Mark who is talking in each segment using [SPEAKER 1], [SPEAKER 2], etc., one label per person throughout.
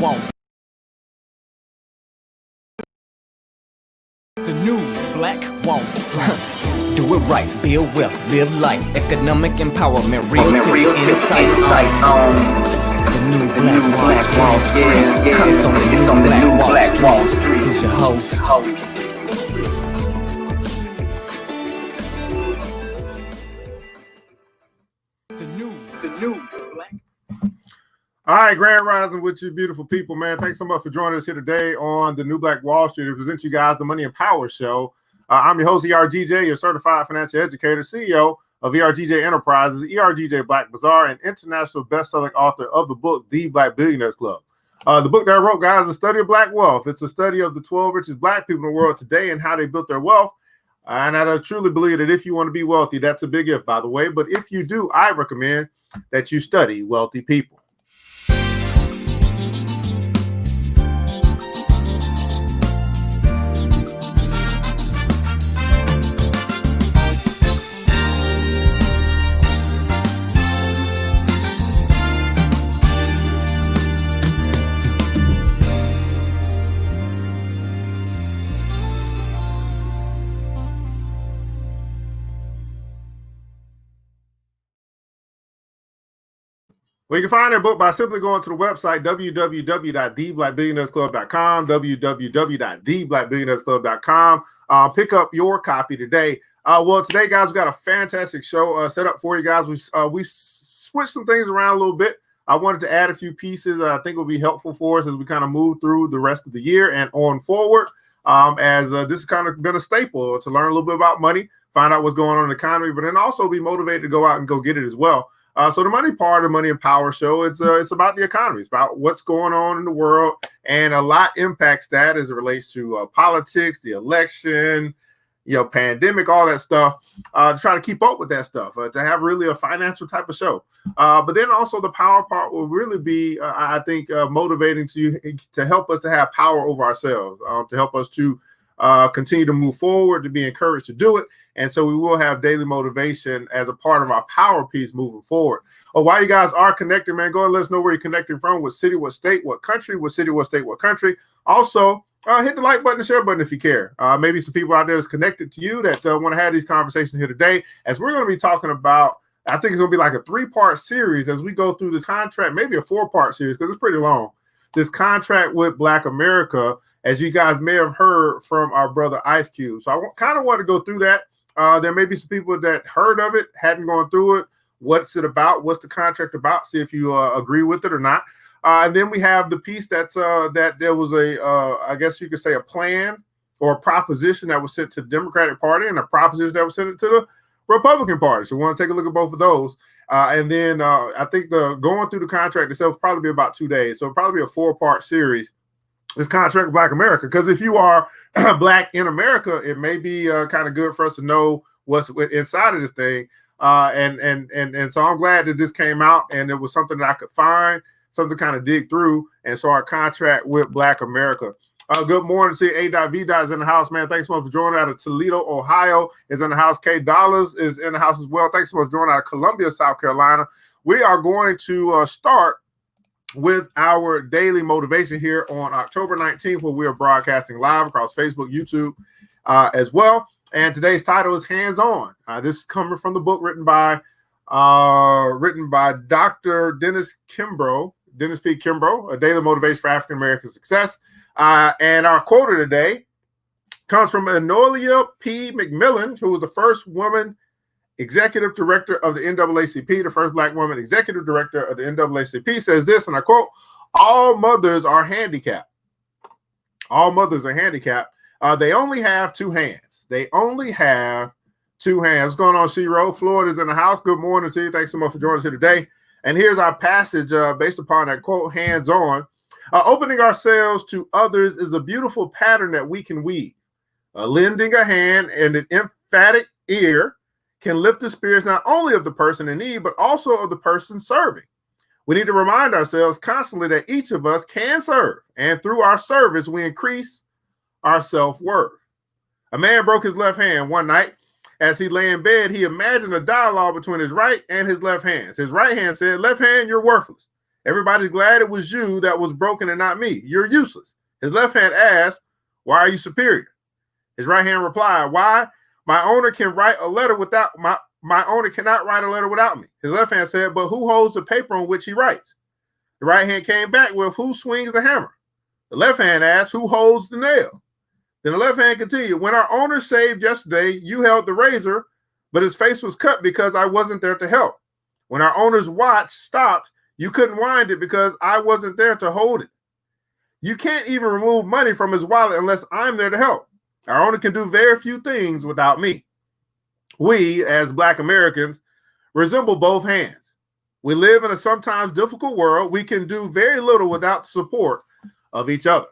[SPEAKER 1] Wall Street. The new Black Wall Street. Do it right, build wealth, live life, economic empowerment, real insight on the new Black Wall Street. It's on the new Black Wall Street. Here's your host. The new Black.
[SPEAKER 2] All right, Grand Rising with you beautiful people, man. Thanks so much for joining us here today on the New Black Wall Street to present you guys the Money and Power Show. I'm your host, ERGJ, your certified financial educator, CEO of ERGJ Enterprises, ERGJ Black Bazaar, and international best-selling author of the book, The Black Billionaires Club. The book that I wrote, guys, is a study of Black wealth. It's a study of the 12 richest Black people in the world today and how they built their wealth. And I truly believe that if you want to be wealthy, that's a big if, by the way. But if you do, I recommend that you study wealthy people. Well, you can find their book by simply going to the website, www.theblackbillionairesclub.com, www.theblackbillionairesclub.com. Pick up your copy today. Well, today, guys, we've got a fantastic show set up for you guys. We switched some things around a little bit. I wanted to add a few pieces I think will be helpful for us as we kind of move through the rest of the year and on forward, as this has kind of been a staple to learn a little bit about money, find out what's going on in the economy, but then also be motivated to go out and go get it as well. So the money part of Money and Power Show, it's about the economy. It's about what's going on in the world, and a lot impacts that as it relates to politics, the election, pandemic, all that stuff. To try to keep up with that stuff, to have really a financial type of show. But then also the power part will really be, I think, motivating to help us to have power over ourselves, to help us to continue to move forward, to be encouraged to do it. And so we will have daily motivation as a part of our power piece moving forward. While you guys are connected, man, go and let us know where you're connecting from, what city, what state, what country, what city, what state, what country. Also, hit the like button, the share button if you care. Maybe some people out there that's connected to you that want to have these conversations here today, as we're going to be talking about, I think it's going to be like a 3-part series as we go through this contract, maybe a 4-part series because it's pretty long. This contract with Black America, as you guys may have heard from our brother Ice Cube. So I kind of want to go through that. There may be some people that heard of it, hadn't gone through it. What's it about? What's the contract about? See if you agree with it or not. And then we have the piece that there was I guess you could say a plan or a proposition that was sent to the Democratic Party and a proposition that was sent to the Republican Party. So we want to take a look at both of those. And then I think going through the contract itself will probably be about 2 days. So it'll probably be a 4-part series. This contract with Black America, because if you are Black in America, it may be kind of good for us to know what's inside of this thing. And so I'm glad that this came out and it was something that I could find, something to kind of dig through. And so our contract with Black America. Good morning. See, A.V. is in the house, man. Thanks so much for joining out of Toledo, Ohio is in the house. K Dollars is in the house as well. Thanks so much for joining out of Columbia, South Carolina. We are going to start with our daily motivation here on October 19th, where we are broadcasting live across Facebook, YouTube as well. And today's title is Hands On. This is coming from the book written by Dr. Dennis P. Kimbrough, A Daily Motivation for African American Success. And our quote of today comes from Enola P. McMillan, who was the first woman executive director of the NAACP, the first Black woman executive director of the NAACP, says this, and I quote, "All mothers are handicapped. All mothers are handicapped. They only have 2 hands. They only have 2 hands." What's going on, Shiro? Florida's in the house. Good morning to you. Thanks so much for joining us here today. And here's our passage based upon that quote, hands on. Opening ourselves to others is a beautiful pattern that we can weave. Lending a hand and an emphatic ear can lift the spirits not only of the person in need, but also of the person serving. We need to remind ourselves constantly that each of us can serve, and through our service, we increase our self-worth. A man broke his left hand one night. As he lay in bed, he imagined a dialogue between his right and his left hands. His right hand said, "Left hand, you're worthless." Everybody's glad it was you that was broken and not me. You're useless. His left hand asked, why are you superior? His right hand replied, why? My owner can write a letter without my owner cannot write a letter without me. His left hand said, but who holds the paper on which he writes? The right hand came back with, who swings the hammer? The left hand asked, who holds the nail? Then the left hand continued, when our owner shaved yesterday, you held the razor, but his face was cut because I wasn't there to help. When our owner's watch stopped, you couldn't wind it because I wasn't there to hold it. You can't even remove money from his wallet unless I'm there to help. Our owner can do very few things without me. We, as Black Americans, resemble both hands. We live in a sometimes difficult world. We can do very little without the support of each other.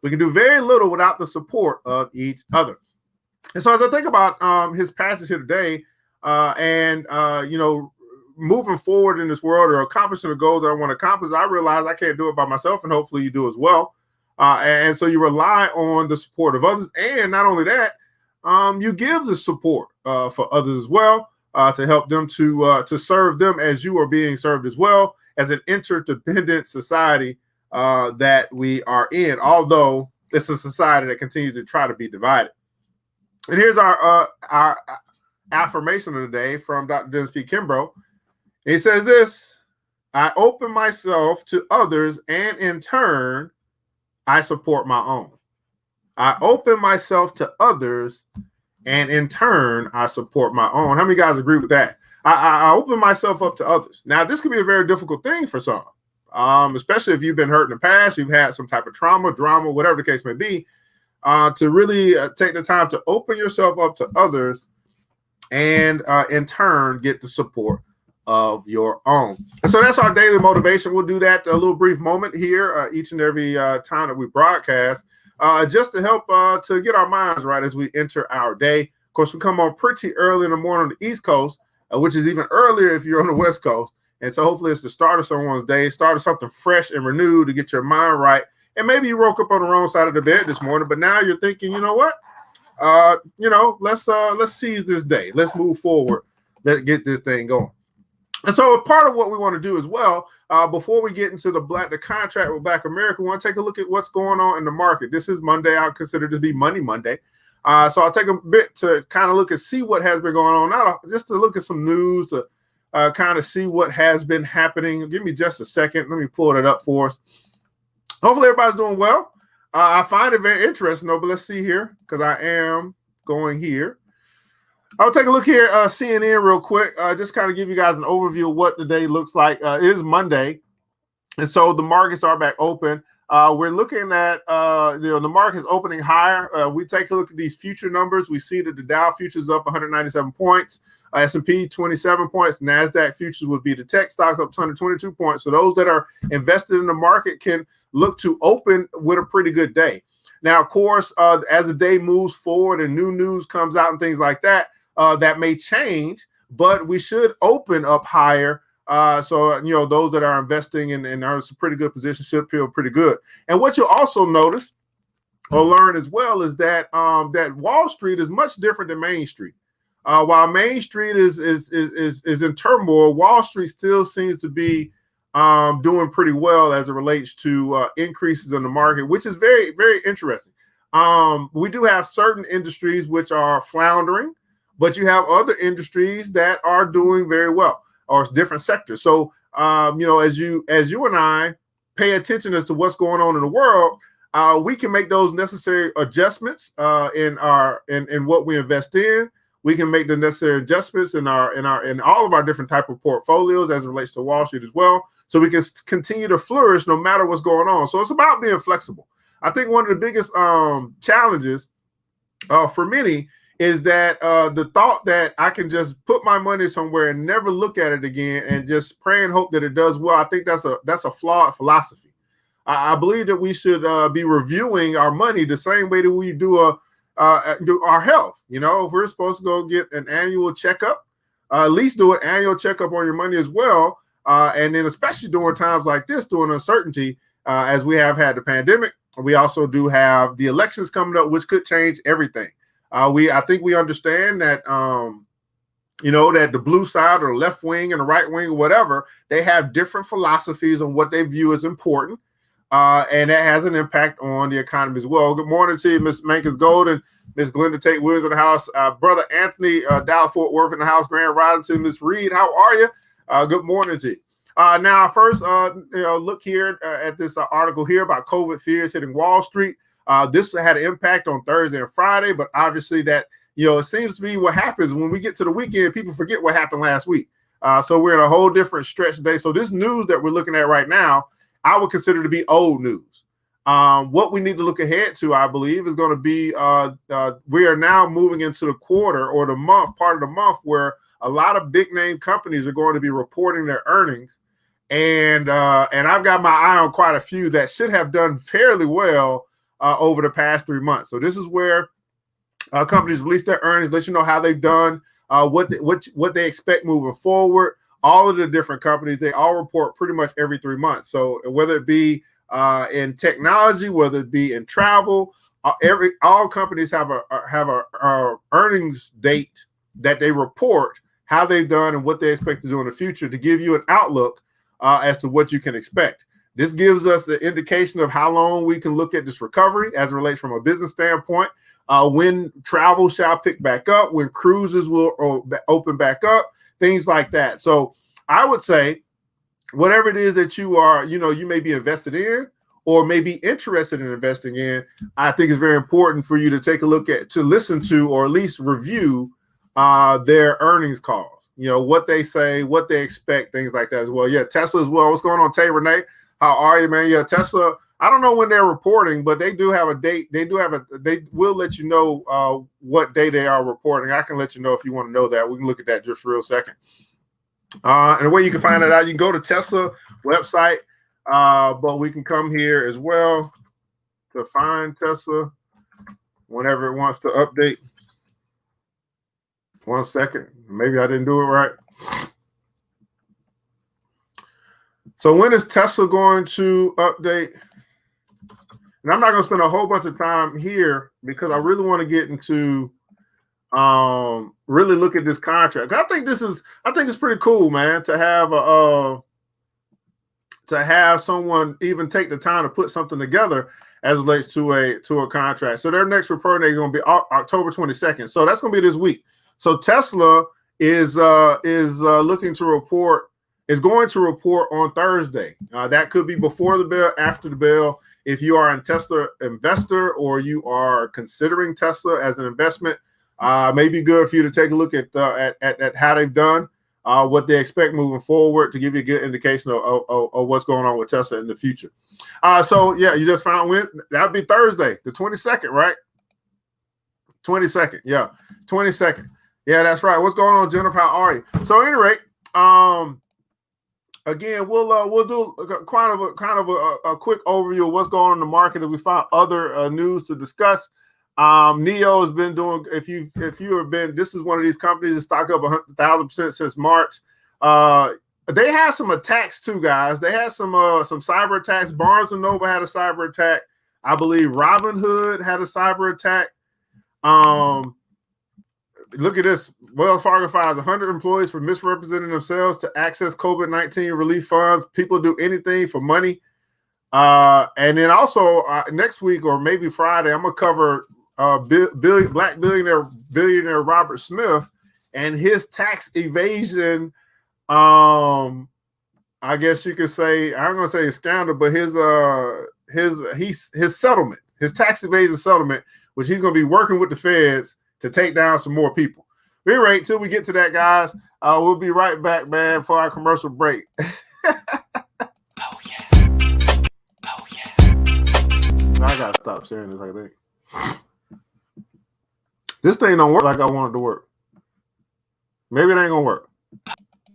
[SPEAKER 2] We can do very little without the support of each other. And so as I think about his passage here today moving forward in this world or accomplishing the goals that I want to accomplish, I realize I can't do it by myself, and hopefully you do as well. And so you rely on the support of others. And not only that, you give the support for others as well to help them to serve them as you are being served as well, as an interdependent society that we are in, although it's a society that continues to try to be divided. And here's our affirmation of the day from Dr. Dennis P. Kimbrough. He says this: I open myself to others, and in turn, I support my own. I open myself to others, and in turn, I support my own. How many guys agree with that? I open myself up to others. Now, this could be a very difficult thing for some, especially if you've been hurt in the past, you've had some type of trauma, drama, whatever the case may be, to really take the time to open yourself up to others and in turn get the support of your own. And so that's our daily motivation. We'll do that a little brief moment here each and every time that we broadcast, just to help to get our minds right as we enter our day. Of course, we come on pretty early in the morning on the East Coast, which is even earlier if you're on the West Coast. And so hopefully it's the start of someone's day, start of something fresh and renewed to get your mind right. And maybe you woke up on the wrong side of the bed this morning, but now you're thinking, you know what? Let's seize this day. Let's move forward. Let's get this thing going. And so part of what we want to do as well, before we get into the contract with Black America, we want to take a look at what's going on in the market. This is Monday. I consider this to be Money Monday. So I'll take a bit to kind of look and see what has been going on, not just to look at some news, to kind of see what has been happening. Give me just a second. Let me pull it up for us. Hopefully everybody's doing well. I find it very interesting, though, but let's see here, because I am going here. I'll take a look here, CNN real quick, just kind of give you guys an overview of what the day looks like. It is Monday, and so the markets are back open. We're looking at, the market is opening higher. We take a look at these future numbers. We see that the Dow futures up 197 points, S&P 27 points, NASDAQ futures would be the tech stocks up 122 points. So those that are invested in the market can look to open with a pretty good day. Now, of course, as the day moves forward and new news comes out and things like that, that may change, but we should open up higher. So, those that are investing and are in some pretty good position should feel pretty good. And what you'll also notice or learn as well is that that Wall Street is much different than Main Street. While Main Street is in turmoil, Wall Street still seems to be doing pretty well as it relates to increases in the market, which is very, very interesting. We do have certain industries which are floundering, but you have other industries that are doing very well, or different sectors. So, as you and I pay attention as to what's going on in the world, we can make those necessary adjustments in what we invest in. We can make the necessary adjustments in all of our different type of portfolios as it relates to Wall Street as well, so we can continue to flourish no matter what's going on. So it's about being flexible. I think one of the biggest challenges for many is that the thought that I can just put my money somewhere and never look at it again and just pray and hope that it does well. I think that's a flawed philosophy. I believe that we should be reviewing our money the same way that we do our health. If we're supposed to go get an annual checkup, at least do an annual checkup on your money as well. And then especially during times like this, during uncertainty, as we have had the pandemic, we also do have the elections coming up, which could change everything. I think we understand that you know, that the blue side or the left wing and the right wing or whatever, they have different philosophies on what they view as important. And that has an impact on the economy as well. Good morning to you, Ms. Mankins Golden, Ms. Glenda Tate Williams in the house, Brother Anthony Dallas Fort Worth in the house, Grand Rising, Ms. Reed, how are you? Good morning to you. Now, first, look here at this article here about COVID fears hitting Wall Street. This had an impact on Thursday and Friday, but obviously that, it seems to be what happens when we get to the weekend, people forget what happened last week. So we're in a whole different stretch today. So this news that we're looking at right now, I would consider to be old news. What we need to look ahead to, I believe, is going to be we are now moving into the quarter or the month, part of the month where a lot of big name companies are going to be reporting their earnings. And I've got my eye on quite a few that should have done fairly well over the past 3 months. So this is where companies release their earnings, let you know how they've done, what they expect moving forward. All of the different companies, they all report pretty much every 3 months. So whether it be in technology, whether it be in travel, all companies have a earnings date that they report how they've done and what they expect to do in the future to give you an outlook as to what you can expect. This gives us the indication of how long we can look at this recovery as it relates from a business standpoint, when travel shall pick back up, when cruises will open back up, things like that. So I would say whatever it is that you are, you may be invested in or may be interested in investing in, I think it's very important for you to take a look at, to listen to, or at least review their earnings calls, what they say, what they expect, things like that as well. Yeah, Tesla as well. What's going on, Tay Renee? How are you, man? Yeah, Tesla, I don't know when they're reporting, but they do have a date. They will let you know what day they are reporting. I can let you know if you want to know that. We can look at that just for a real second. And the way you can find it out, you can go to Tesla website, but we can come here as well to find Tesla whenever it wants to update. 1 second. Maybe I didn't do it right. So when is Tesla going to update? And I'm not going to spend a whole bunch of time here because I really want to get into really look at this contract. I think it's pretty cool, man, to have someone even take the time to put something together as it relates to a contract. So their next report is going to be October 22nd. So that's going to be this week. So Tesla is looking to report. Is going to report on Thursday. That could be before the bell, after the bell. If you are a Tesla investor or you are considering Tesla as an investment, may be good for you to take a look at how they've done, what they expect moving forward to give you a good indication of what's going on with Tesla in the future. So yeah, you just found when that'll be Thursday, the 22nd, right? 22nd, yeah, 22nd. Yeah, that's right. What's going on, Jennifer? How are you? So, at any rate, again, we'll do kind of a quick overview of what's going on in the market. If we find other news to discuss, NIO has been doing. If you have been, this is one of these companies that stock up 100,000% since March. They had some attacks too, guys. They had some cyber attacks. Barnes and Noble had a cyber attack. I believe Robinhood had a cyber attack. Look at this. Wells Fargo fires 100 employees for misrepresenting themselves to access COVID-19 relief funds. People do anything for money. And then also next week or maybe Friday, I'm going to cover black billionaire Robert Smith and his tax evasion. I guess you could say, I'm going to say a scandal, but his settlement, his tax evasion settlement, which he's going to be working with the feds to take down some more people. At any rate, till we get to that, guys, we'll be right back, man, for our commercial break. Oh, yeah. I got to stop sharing this, I think. This thing don't work like I want it to work. Maybe it ain't going to work.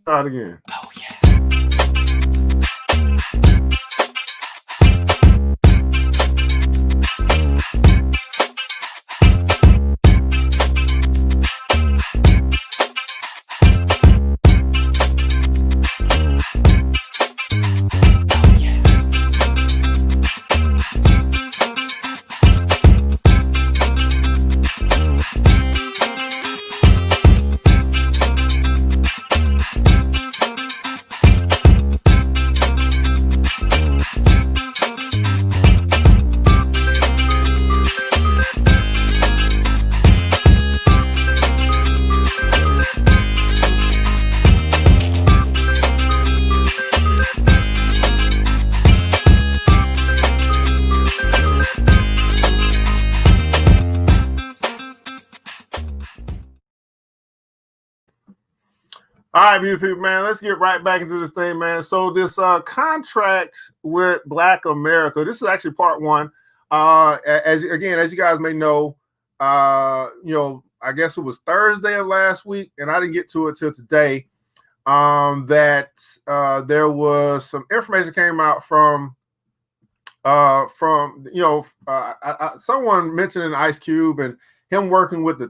[SPEAKER 2] Try it again. Oh, yeah. All right, beautiful people, man. Let's get right back into this thing, man. So this contract with Black America, this is actually part one. As you guys may know, I guess it was Thursday of last week, and I didn't get to it till today. That there was some information came out from someone mentioning Ice Cube and him working with the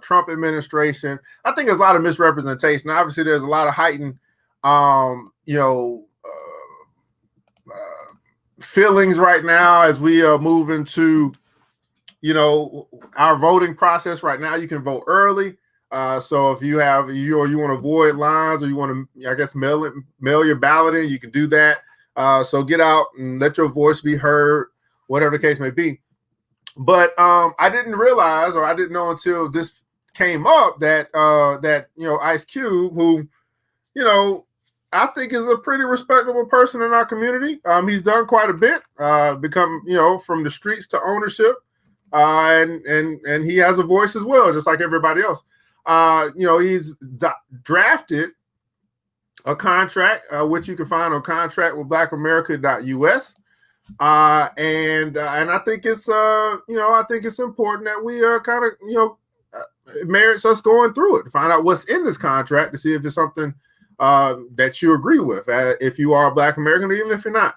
[SPEAKER 2] Trump administration. I think there's a lot of misrepresentation. Obviously, there's a lot of heightened, feelings right now as we move into, our voting process right now. You can vote early. So if you want to avoid lines, or you want to, I guess, mail your ballot in, you can do that. So get out and let your voice be heard, whatever the case may be. But I didn't realize, or I didn't know until this came up, that Ice Cube, who, I think is a pretty respectable person in our community. He's done quite a bit, become, from the streets to ownership, and he has a voice as well, just like everybody else. He's drafted a contract, which you can find on contractwithblackamerica.us. And I think it's important that we it merits us going through it to find out what's in this contract, to see if it's something that you agree with, if you are a Black American, or even if you're not.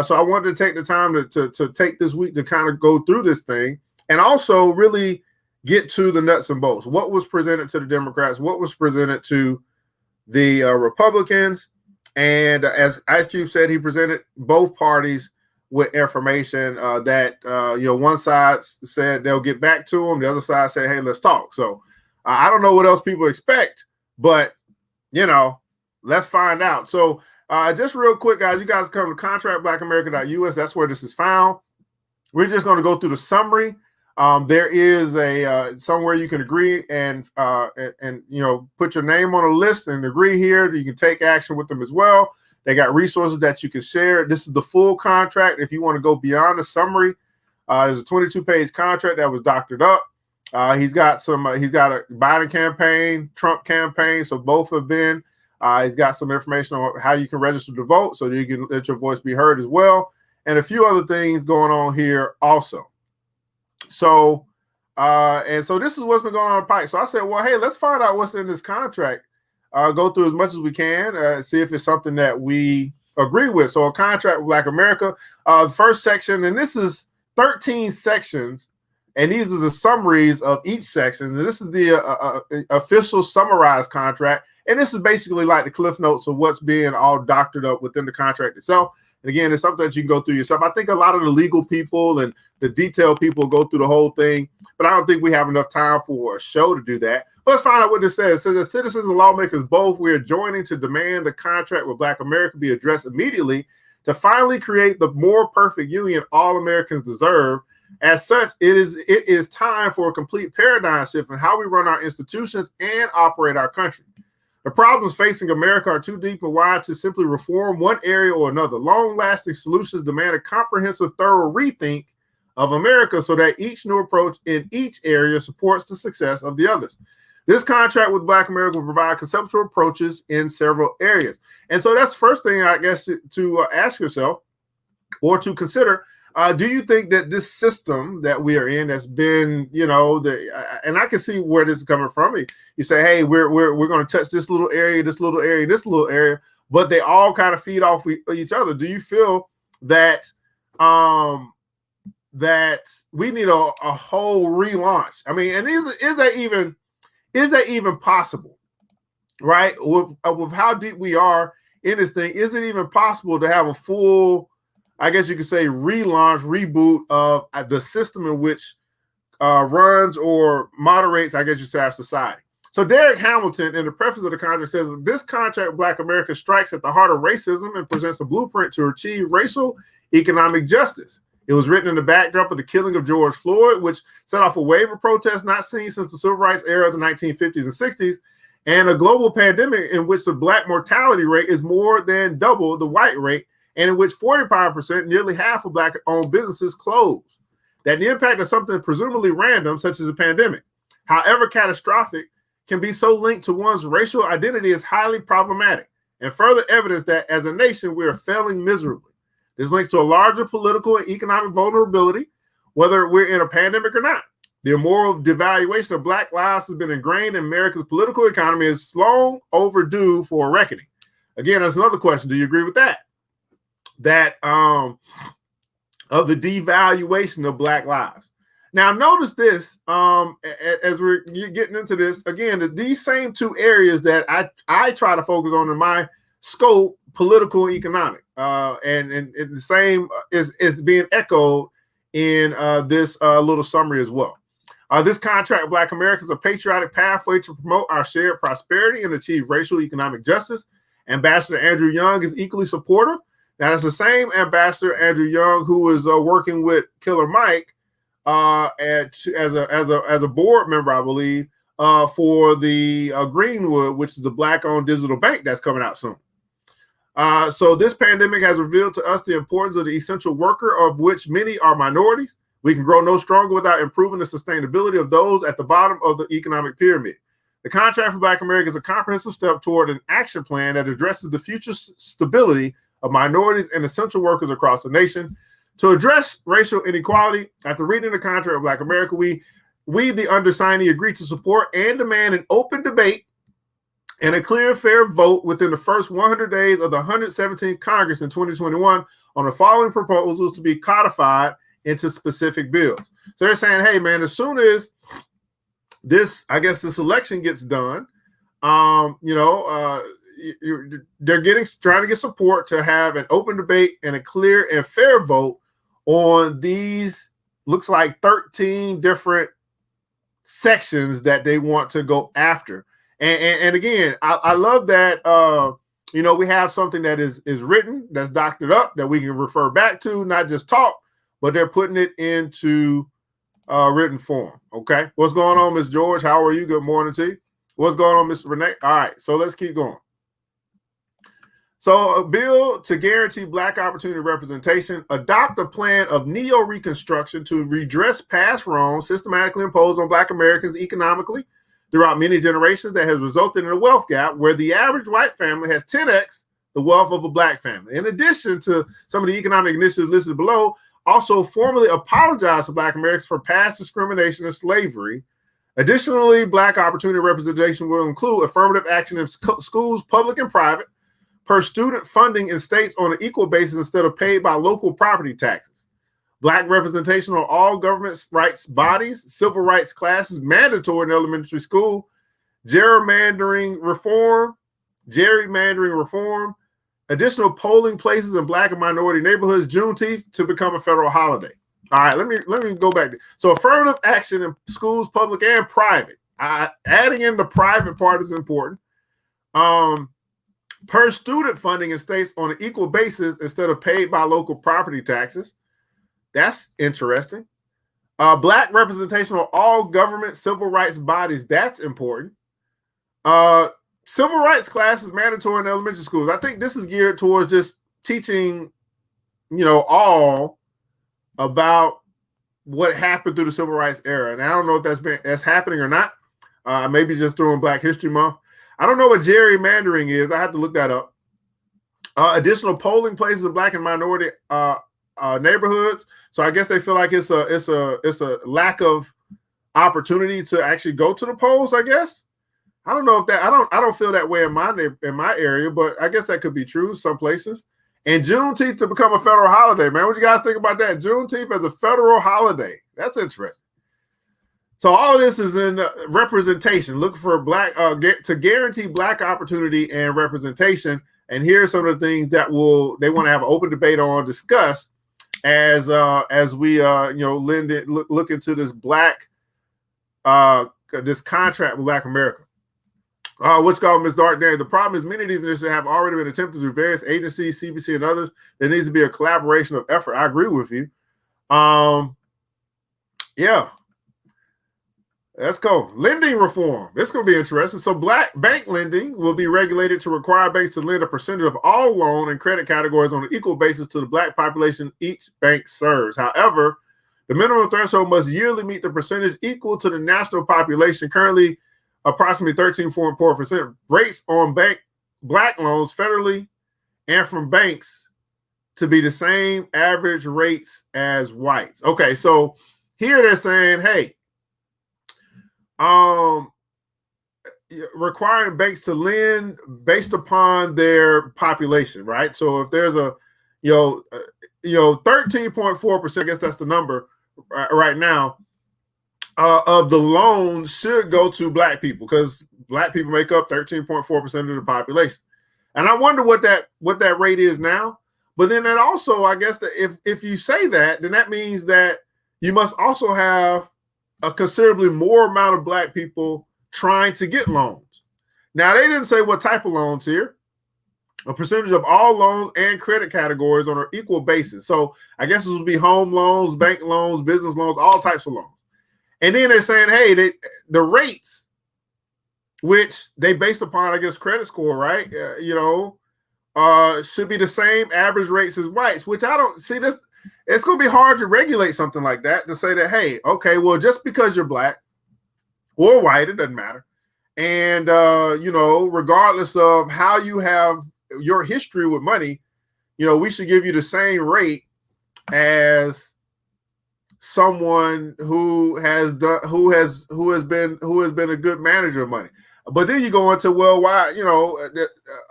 [SPEAKER 2] So I wanted to take the time to take this week to kind of go through this thing, and also really get to the nuts and bolts. What was presented to the Democrats? What was presented to the Republicans? And as Ice Cube said, he presented both parties with information that one side said they'll get back to him, the other side said, hey, let's talk. So I don't know what else people expect, but let's find out. So just real quick, guys, you guys come to contractblackamerica.us. That's where this is found. We're just going to go through the summary. There is a somewhere you can agree and put your name on a list and agree here. You can take action with them as well. They got resources that you can share. This is the full contract. If you want to go beyond the summary, there's a 22-page contract that was doctored up. He's got a Biden campaign, Trump campaign, so both have been. He's got some information on how you can register to vote, so you can let your voice be heard as well, and a few other things going on here also. So this is what's been going on in the pipe. So I said, well, hey, let's find out what's in this contract. Go through as much as we can, see if it's something that we agree with. So a contract with Black America, the first section, and this is 13 sections, and these are the summaries of each section. And this is the official summarized contract. And this is basically like the cliff notes of what's being all doctored up within the contract itself. And again, it's something that you can go through yourself. I think a lot of the legal people and the detailed people go through the whole thing, but I don't think we have enough time for a show to do that. Let's find out what this says. It says that citizens and lawmakers both, we are joining to demand the contract with Black America be addressed immediately to finally create the more perfect union all Americans deserve. As such, it is time for a complete paradigm shift in how we run our institutions and operate our country. The problems facing America are too deep and wide to simply reform one area or another. Long-lasting solutions demand a comprehensive, thorough rethink of America so that each new approach in each area supports the success of the others. This contract with Black America will provide conceptual approaches in several areas. And so that's the first thing, I guess, to ask yourself or to consider. Do you think that this system that we are in has been, and I can see where this is coming from. You say, hey, we're going to touch this little area, this little area, this little area, but they all kind of feed off each other. Do you feel that that we need a whole relaunch? I mean, and is that even possible? Right? With how deep we are in this thing, is it even possible to have a full, I guess you could say, relaunch, reboot of the system in which runs or moderates, I guess you say, our society? So Derek Hamilton, in the preface of the contract, says this contract with Black America strikes at the heart of racism and presents a blueprint to achieve racial economic justice. It was written in the backdrop of the killing of George Floyd, which set off a wave of protests not seen since the civil rights era of the 1950s and 60s, and a global pandemic in which the Black mortality rate is more than double the white rate, and in which 45%, nearly half of Black-owned businesses closed. That the impact of something presumably random, such as a pandemic, however catastrophic, can be so linked to one's racial identity is highly problematic and further evidence that as a nation, we are failing miserably. This links to a larger political and economic vulnerability, whether we're in a pandemic or not. The immoral devaluation of Black lives has been ingrained in America's political economy and is long overdue for a reckoning. Again, that's another question. Do you agree with that? That of the devaluation of Black lives. Now, notice this, as we're getting into this, again, these same two areas that I try to focus on in my scope, political and economic, and the same is being echoed in this little summary as well. This contract, Black America, is a patriotic pathway to promote our shared prosperity and achieve racial economic justice. Ambassador Andrew Young is equally supportive. Now, that's the same Ambassador Andrew Young who is working with Killer Mike as a board member, I believe, for the Greenwood, which is the Black-owned digital bank that's coming out soon. So this pandemic has revealed to us the importance of the essential worker, of which many are minorities. We can grow no stronger without improving the sustainability of those at the bottom of the economic pyramid. The Contract for Black America is a comprehensive step toward an action plan that addresses the future stability of minorities and essential workers across the nation. To address racial inequality, after reading the Contract of Black America, we the undersignee, agree to support and demand an open debate and a clear and fair vote within the first 100 days of the 117th Congress in 2021 on the following proposals to be codified into specific bills. So they're saying, hey, man, as soon as this election gets done, they're trying to get support to have an open debate and a clear and fair vote on these, looks like 13 different sections that they want to go after. And again, I love that, we have something that is written, that's doctored up, that we can refer back to, not just talk, but they're putting it into written form. Okay. What's going on, Ms. George? How are you? Good morning to you. What's going on, Mr. Renee? All right. So let's keep going. So a bill to guarantee Black opportunity representation, adopt a plan of neo-reconstruction to redress past wrongs systematically imposed on Black Americans economically throughout many generations that has resulted in a wealth gap where the average white family has 10x the wealth of a Black family. In addition to some of the economic initiatives listed below, also formally apologize to Black Americans for past discrimination and slavery. Additionally, Black opportunity representation will include affirmative action in schools, public and private, per student funding in states on an equal basis instead of paid by local property taxes. Black representation on all government rights bodies, civil rights classes mandatory in elementary school, gerrymandering reform, additional polling places in Black and minority neighborhoods, Juneteenth to become a federal holiday. All right, let me go back. So affirmative action in schools, public and private. Adding in the private part is important. Per student funding in states on an equal basis instead of paid by local property taxes. That's interesting. Black representation on all government civil rights bodies. That's important. Civil rights classes mandatory in elementary schools. I think this is geared towards just teaching, all about what happened through the civil rights era. And I don't know if that's happening or not. Maybe just during Black History Month. I don't know what gerrymandering is. I have to look that up. Additional polling places in Black and minority neighborhoods. So I guess they feel like it's a lack of opportunity to actually go to the polls, I guess. I don't know if that, I don't feel that way in my area, but I guess that could be true some places. And Juneteenth to become a federal holiday, man. What you guys think about that? Juneteenth as a federal holiday. That's interesting. So all of this is in representation, looking for Black to guarantee Black opportunity and representation. And here are some of the things that they want to have an open debate on, discuss as we look into this this contract with Black America. What's called Ms. Dark-Daniels. The problem is many of these initiatives have already been attempted through various agencies, CBC and others. There needs to be a collaboration of effort. I agree with you. Yeah. Let's go. Lending reform. This is going to be interesting. So Black bank lending will be regulated to require banks to lend a percentage of all loan and credit categories on an equal basis to the Black population each bank serves. However, the minimum threshold must yearly meet the percentage equal to the national population. Currently, approximately 13.4% rates on black loans federally and from banks to be the same average rates as whites. Okay, so here they're saying, hey, requiring banks to lend based upon their population, right? So if there's a 13.4%, I guess that's the number right now, of the loans should go to black people, because black people make up 13.4% of the population. And I wonder what that rate is now. But then that also, I guess that if you say that, then that means that you must also have a considerably more amount of black people trying to get loans. Now, they didn't say what type of loans here. A percentage of all loans and credit categories on an equal basis. So I guess it would be home loans, bank loans, business loans, all types of loans. And then they're saying, hey, the rates, which they based upon, I guess, credit score, right? Should be the same average rates as whites, which I don't see this. It's going to be hard to regulate something like that, to say that, hey, okay, well, just because you're black or white, it doesn't matter. And, regardless of how you have your history with money, we should give you the same rate as someone who has been a good manager of money. But then you go into, well, why,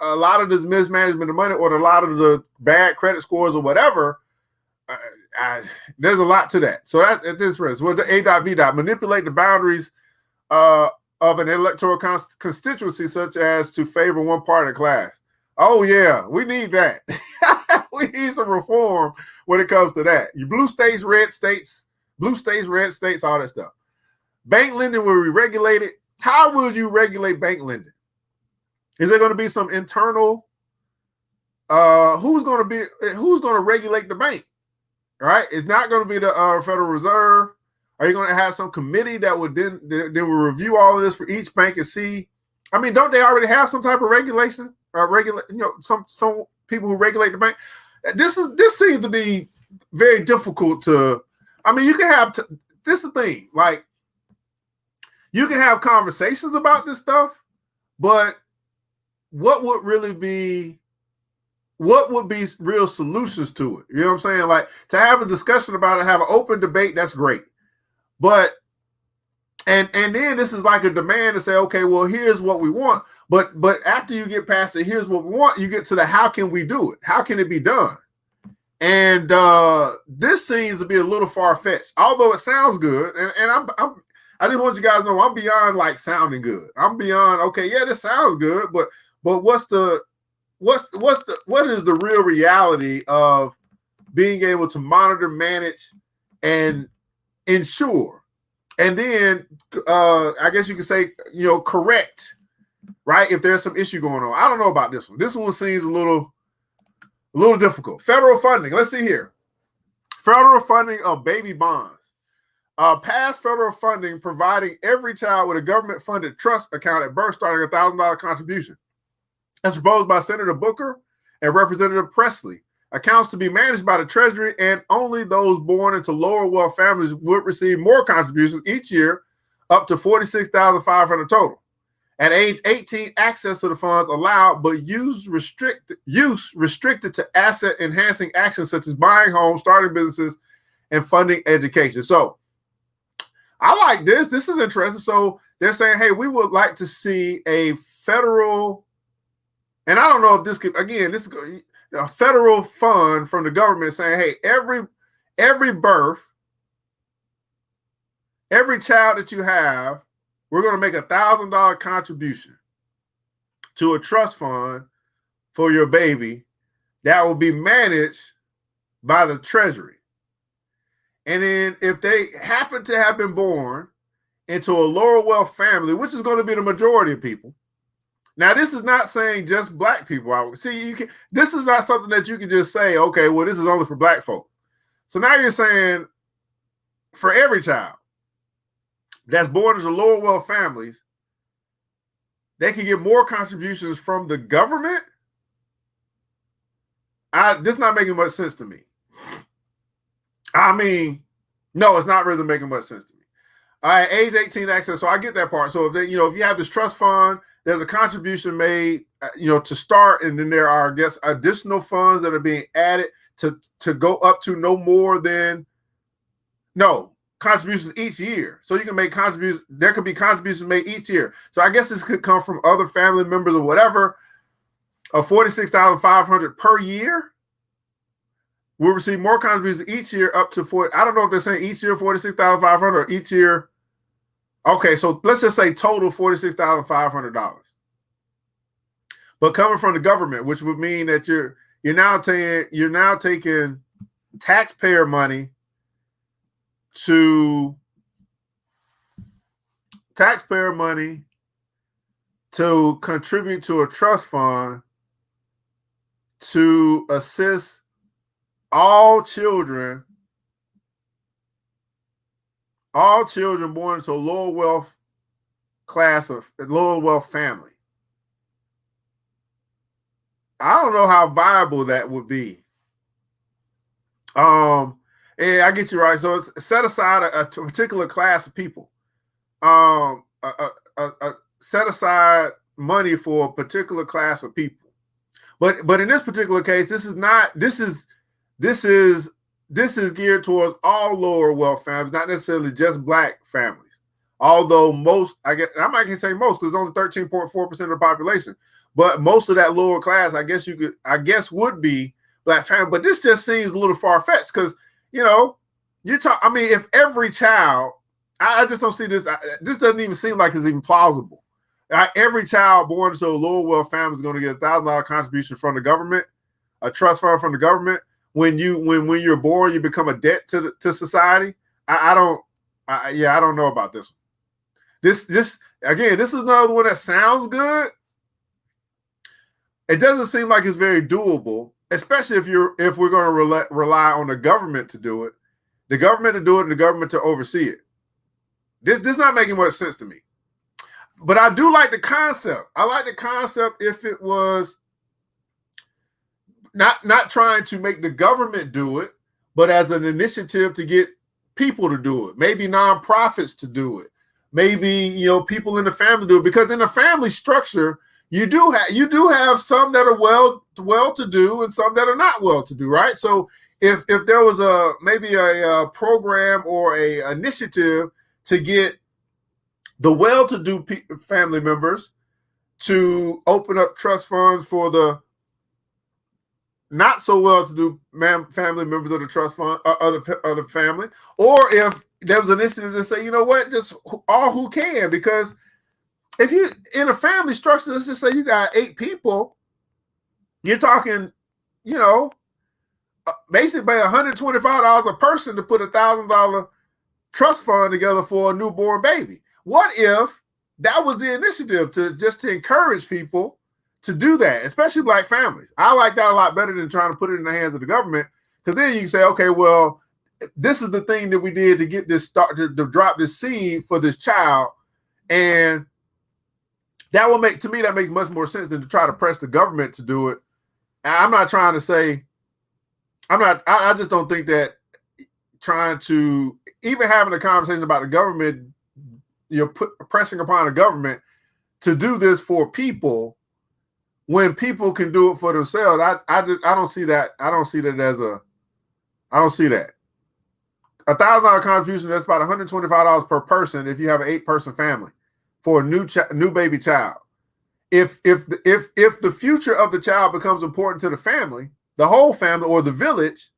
[SPEAKER 2] a lot of this mismanagement of money, or a lot of the bad credit scores or whatever, there's a lot to that. So that at this risk, well, the A.V. manipulate the boundaries of an electoral constituency, such as to favor one part of the class. Oh yeah, we need that. We need some reform when it comes to that. You blue states, red states, all that stuff. Bank lending will be regulated. How will you regulate bank lending? Is there going to be some internal? Who's going to regulate the bank? Right? It's not going to be the Federal Reserve. Are you going to have some committee that would then will review all of this for each bank and see? I mean, don't they already have some type of regulation? Some people who regulate the bank. This seems to be very difficult to. I mean, you can have. This is the thing. Like, you can have conversations about this stuff, but what would be real solutions to it? You know what I'm saying? Like, to have a discussion about it, have an open debate, that's great. But and then this is like a demand to say, okay, well, here's what we want. But after you get past it, here's what we want, you get to the how can we do it? How can it be done? And this seems to be a little far-fetched, although it sounds good. And I just want you guys to know I'm beyond like sounding good. I'm beyond, okay, yeah, this sounds good, but what is the real reality of being able to monitor, manage, and ensure, and then I guess you could say, correct, right, if there's some issue going on. I don't know about this one. This one seems a little difficult. Federal funding. Let's see here. Federal funding of baby bonds. Past federal funding providing every child with a government-funded trust account at birth starting $1,000 contribution. As proposed by Senator Booker and Representative Presley. Accounts to be managed by the Treasury, and only those born into lower wealth families would receive more contributions each year, up to $46,500 total. At age 18, access to the funds allowed, but use restricted to asset-enhancing actions such as buying homes, starting businesses, and funding education. So I like this. This is interesting. So they're saying, hey, we would like to see a federal, and I don't know if this could, again, this is a federal fund from the government saying, hey, every birth, every child that you have, we're going to make $1,000 contribution to a trust fund for your baby that will be managed by the Treasury. And then if they happen to have been born into a lower wealth family, which is going to be the majority of people. Now, this is not saying just black people. This is not something that you can just say, okay, well, this is only for black folk. So now you're saying for every child that's born into lower wealth families, they can get more contributions from the government. This is not making much sense to me. I mean, no, it's not really making much sense to me. Age 18 access. So I get that part. So if they, if you have this trust fund, there's a contribution made, to start, and then there are, I guess, additional funds that are being added to go up to no more than contributions each year. So you can make contributions. There could be contributions made each year. So I guess this could come from other family members or whatever. Of $46,500 per year. We'll receive more contributions each year up to 40. I don't know if they're saying each year 46,500 or each year. Okay, so let's just say total $46,500. But coming from the government, which would mean that you're now taking taxpayer money to contribute to a trust fund to assist all children born into a lower wealth family. I don't know how viable that would be. And I get you right. So it's set aside a particular class of people. Set aside money for a particular class of people. But in this particular case, this is geared towards all lower wealth families, not necessarily just Black families. Although most, I'm not gonna say most, because it's only 13.4% of the population. But most of that lower class, I guess would be Black family. But this just seems a little far-fetched because, if every child, I just don't see this. This doesn't even seem like it's even plausible. Every child born into a lower wealth family is going to get $1,000 contribution from the government, a trust fund from the government. When you're born, you become a debt to society. I don't know about this one. This is another one that sounds good. It doesn't seem like it's very doable, especially if we're going to rely on the government to do it, and the government to oversee it. This is not making much sense to me. But I do like the concept. I like the concept if it was not trying to make the government do it, but as an initiative to get people to do it. Maybe nonprofits to do it. Maybe people in the family do it, because in the family structure, you do have some that are well to do and some that are not well to do, right? So if there was maybe a program or a initiative to get the well-to-do family members to open up trust funds for the not so well-to-do family members of the trust fund, of the family, or if there was an initiative to say, just all who can, because if you in a family structure, let's just say you got 8 people, you're talking, basically pay $125 a person to put $1,000 trust fund together for a newborn baby. What if that was the initiative to encourage people to do that, especially Black families? I like that a lot better than trying to put it in the hands of the government, because then you can say, okay, well, this is the thing that we did to get this start to drop this seed for this child, and that will make, to me, that makes much more sense than to try to press the government to do it. And I'm not trying to say, I just don't think that trying to even having a conversation about the government, pressing upon the government to do this for people when people can do it for themselves. I don't see that. I don't see that. $1,000 contribution, that's about $125 per person if you have an 8-person family for a new baby child. If the future of the child becomes important to the family, the whole family or the village,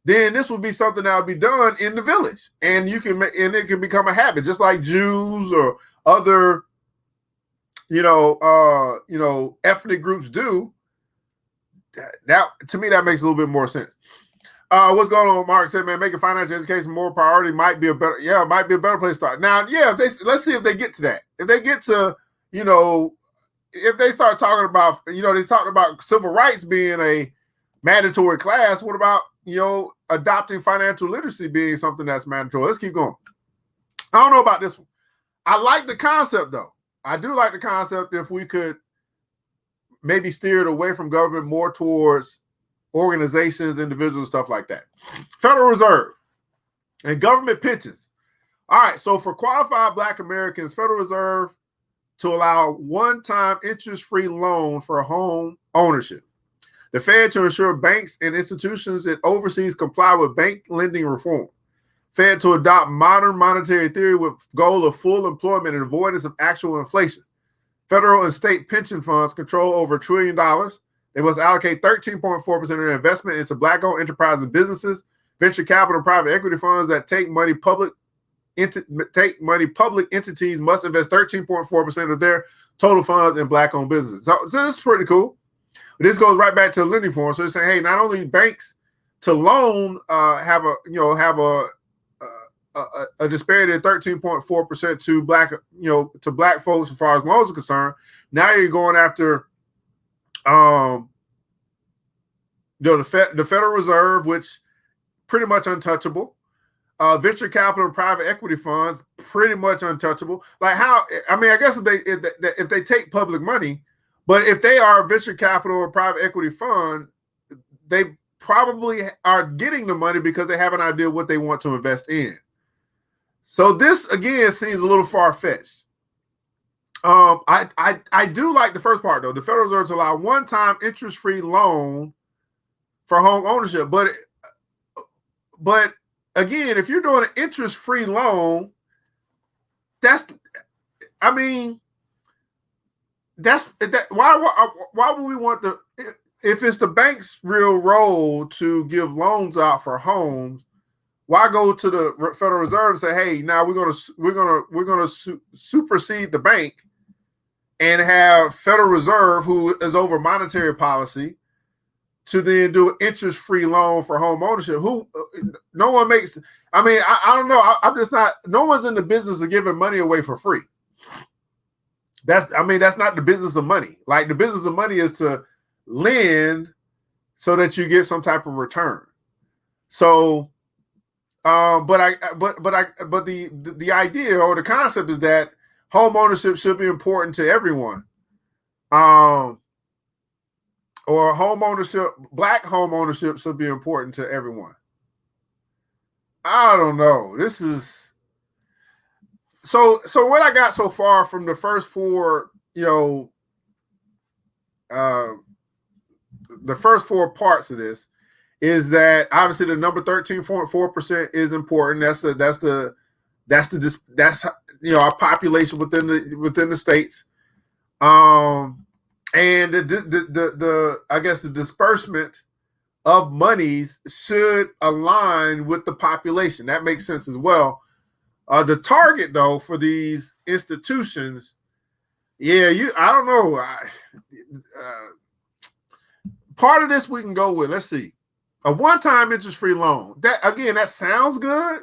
[SPEAKER 2] then this would be something that would be done in the village, and it can become a habit, just like Jews or other, ethnic groups do. That, to me, that makes a little bit more sense. What's going on? Mark said, man, making financial education more priority might be a better place to start. Now, let's see if they get to that. If they get to, if they start talking about, they talked about civil rights being a mandatory class. What about, adopting financial literacy being something that's mandatory? Let's keep going. I don't know about this one. I like the concept, though. I do like the concept if we could maybe steer it away from government more towards organizations, individuals, stuff like that. Federal Reserve and government pensions All right, so for qualified Black Americans, Federal Reserve to allow one-time interest-free loan for home ownership. The Fed to ensure banks and institutions it oversees comply with bank lending reform. Fed to adopt modern monetary theory with goal of full employment and avoidance of actual inflation. Federal and state pension funds control over $1 trillion. They must allocate 13.4% of their investment into Black-owned enterprises and businesses. Venture capital and private equity funds that take money public entities must invest 13.4% of their total funds in Black-owned businesses. So this is pretty cool. This goes right back to the lending form. So they're saying, hey, not only banks to loan have a disparity of 13.4% to Black, to Black folks as far as loans are concerned. Now you're going after, the Federal Reserve, which pretty much untouchable. Venture capital and private equity funds, pretty much untouchable. Like how? I mean, I guess if they take public money, but if they are a venture capital or private equity fund, they probably are getting the money because they have an idea what they want to invest in. So this again seems a little far-fetched. I do like the first part though. The Federal Reserve to allow one-time interest-free loan for home ownership, but again, if you're doing an interest-free loan, why would we want if it's the bank's real role to give loans out for homes, why go to the Federal Reserve and say, hey, now we're gonna supersede the bank and have Federal Reserve, who is over monetary policy, to then do an interest-free loan for home ownership? No one makes. I mean, I don't know. I'm just not. No one's in the business of giving money away for free. That's not the business of money. Like the business of money is to lend so that you get some type of return. So, but the idea or the concept is that home ownership should be important to everyone. Or home ownership, Black home ownership should be important to everyone. I don't know. This is so what I got so far from the first four, the first four parts of this is that obviously the number 13.4% is important. That's our population within the states. And I guess the disbursement of monies should align with the population. That makes sense as well. The target though for these institutions, I don't know. Part of this we can go with. Let's see, a one-time interest-free loan. That sounds good.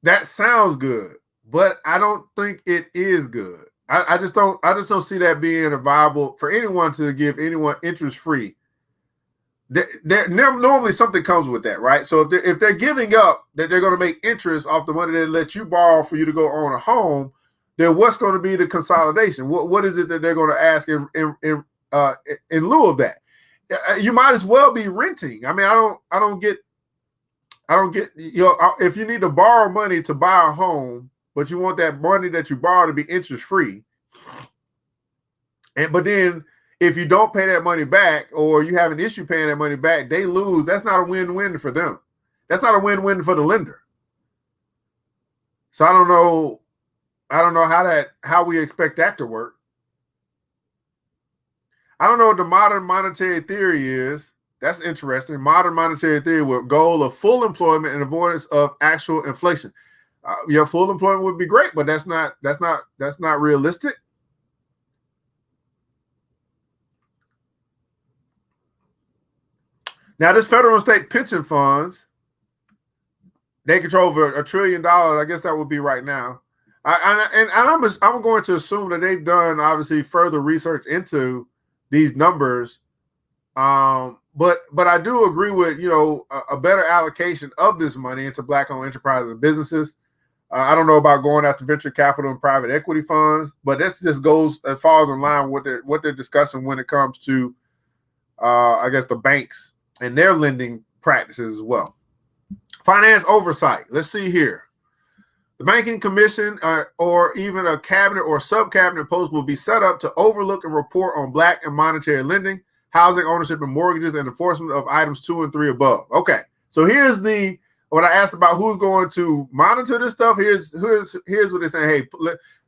[SPEAKER 2] That sounds good, but I don't think it is good. I just don't see that being a viable for anyone to give anyone interest free. Normally something comes with that, right? So if they're giving up that they're going to make interest off the money they let you borrow for you to go own a home, then what's going to be the consolidation? What is it that they're going to ask in lieu of that? You might as well be renting. I mean, I don't get. If you need to borrow money to buy a home, but you want that money that you borrow to be interest-free. But then if you don't pay that money back or you have an issue paying that money back, they lose. That's not a win-win for them. That's not a win-win for the lender. So I don't know how we expect that to work. I don't know what the modern monetary theory is. That's interesting. Modern monetary theory with goal of full employment and avoidance of actual inflation. Full employment would be great, but that's not realistic. Now, this federal and state pension funds, they control over $1 trillion. I guess that would be right now. I'm going to assume that they've done obviously further research into these numbers. But I do agree with a better allocation of this money into Black-owned enterprises and businesses. I don't know about going after venture capital and private equity funds, but that just falls in line with what they're discussing when it comes to, I guess, the banks and their lending practices as well. Finance oversight. Let's see here. The banking commission or even a cabinet or sub-cabinet post will be set up to overlook and report on Black and monetary lending, housing ownership and mortgages, and enforcement of items 2 and 3 above. Okay, so here's when I asked about who's going to monitor this stuff. Here's what they're saying. Hey,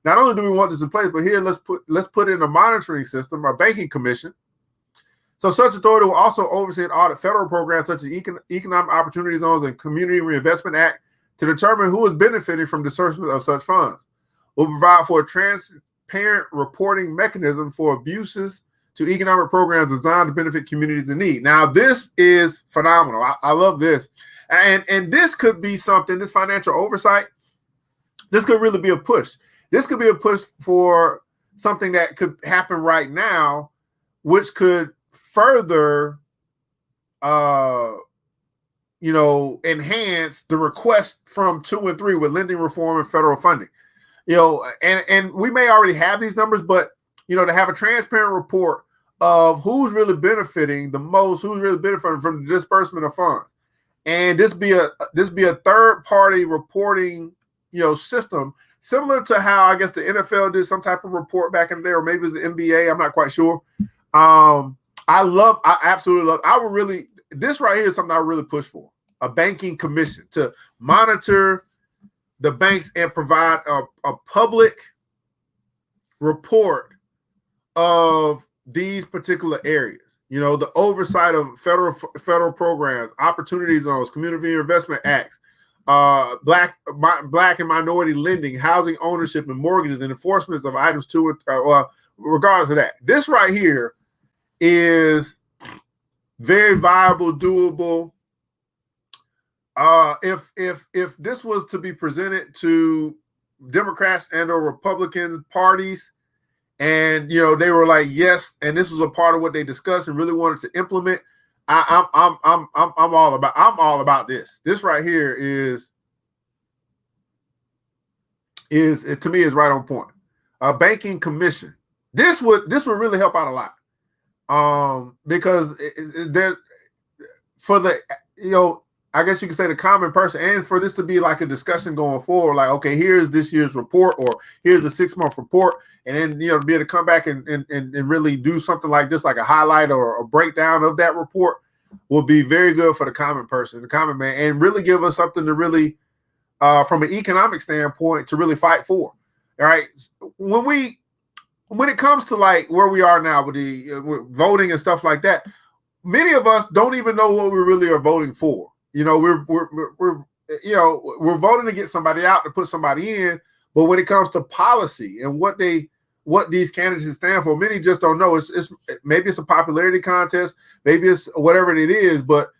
[SPEAKER 2] not only do we want this in place, but here let's put in a monitoring system, our banking commission. So such authority will also oversee and audit federal programs such as Economic Opportunity Zones and Community Reinvestment Act to determine who is benefiting from disbursement of such funds. Will provide for a transparent reporting mechanism for abuses to economic programs designed to benefit communities in need. Now, this is phenomenal. I love this. And this could be something, this financial oversight, this could really be a push. This could be a push for something that could happen right now, which could further enhance the request from 2 and 3 with lending reform and federal funding. And we may already have these numbers, but to have a transparent report of who's really benefiting the most, who's really benefiting from the disbursement of funds, and this be a third party reporting system, similar to how I guess the NFL did some type of report back in the day, or maybe it was the NBA. I'm not quite sure. I absolutely love. This right here is something I really push for: a banking commission to monitor the banks and provide a public report of these particular areas. The oversight of federal programs, opportunity zones, community investment acts, black and minority lending, housing ownership and mortgages, and enforcement of items 2 and regardless of that. This right here is very viable, doable. If this was to be presented to Democrats and or Republican parties, and they were like yes, and this was a part of what they discussed and really wanted to implement, I'm all about this. This right here is to me is right on point. A banking commission. This would really help out a lot. Because there for the I guess you could say the common person, and for this to be like a discussion going forward, like, okay, here's this year's report, or here's the 6-month report, and then to be able to come back and really do something like this, like a highlight or a breakdown of that report, will be very good for the common person, the common man, and really give us something to really, from an economic standpoint, to really fight for. All right, when it comes to like where we are now with voting and stuff like that, many of us don't even know what we really are voting for. We're voting to get somebody out, to put somebody in, but when it comes to policy and what these candidates stand for, many just don't know. It's maybe it's a popularity contest, maybe it's whatever it is, but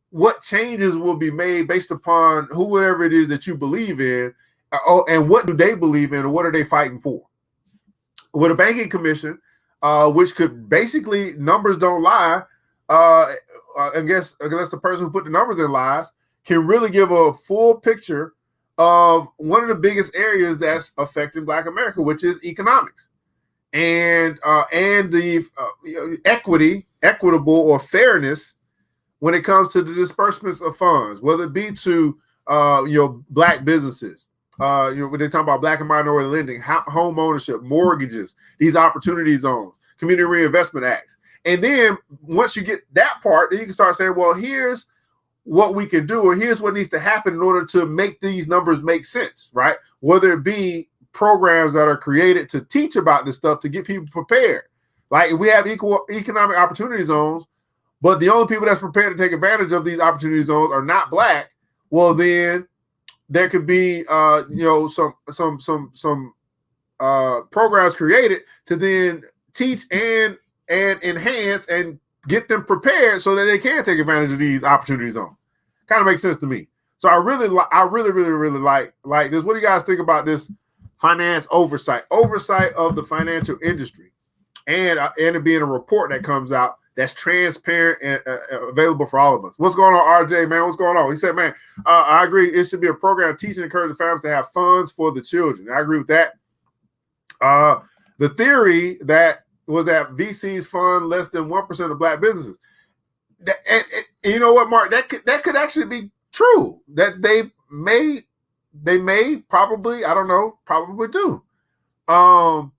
[SPEAKER 2] what changes will be made based upon whoever it is that you believe in, and what do they believe in, or what are they fighting for? With a banking commission, which could basically, numbers don't lie, unless the person who put the numbers in lies, can really give a full picture of one of the biggest areas that's affecting Black America, which is economics, and the equitable or fairness when it comes to the disbursements of funds, whether it be to Black businesses. When they talk about Black and minority lending, home ownership, mortgages, these opportunity zones, community reinvestment acts. And then once you get that part, then you can start saying, well, here's what we can do, or here's what needs to happen in order to make these numbers make sense, right? Whether it be programs that are created to teach about this stuff, to get people prepared. Like if we have economic opportunity zones, but the only people that's prepared to take advantage of these opportunity zones are not Black, well, then there could be some programs created to then teach and enhance and get them prepared so that they can take advantage of these opportunity zones. Kind of makes sense to me. So I really like this. What do you guys think about this finance oversight of the financial industry, and it being a report that comes out that's transparent and available for all of us? What's going on, RJ, man? What's going on? He said, man, I agree. It should be a program teaching and encouraging families to have funds for the children. I agree with that. The theory that was that VCs fund less than 1% of Black businesses. you know what, Mark? That could actually be true. That they may probably, I don't know, probably do. But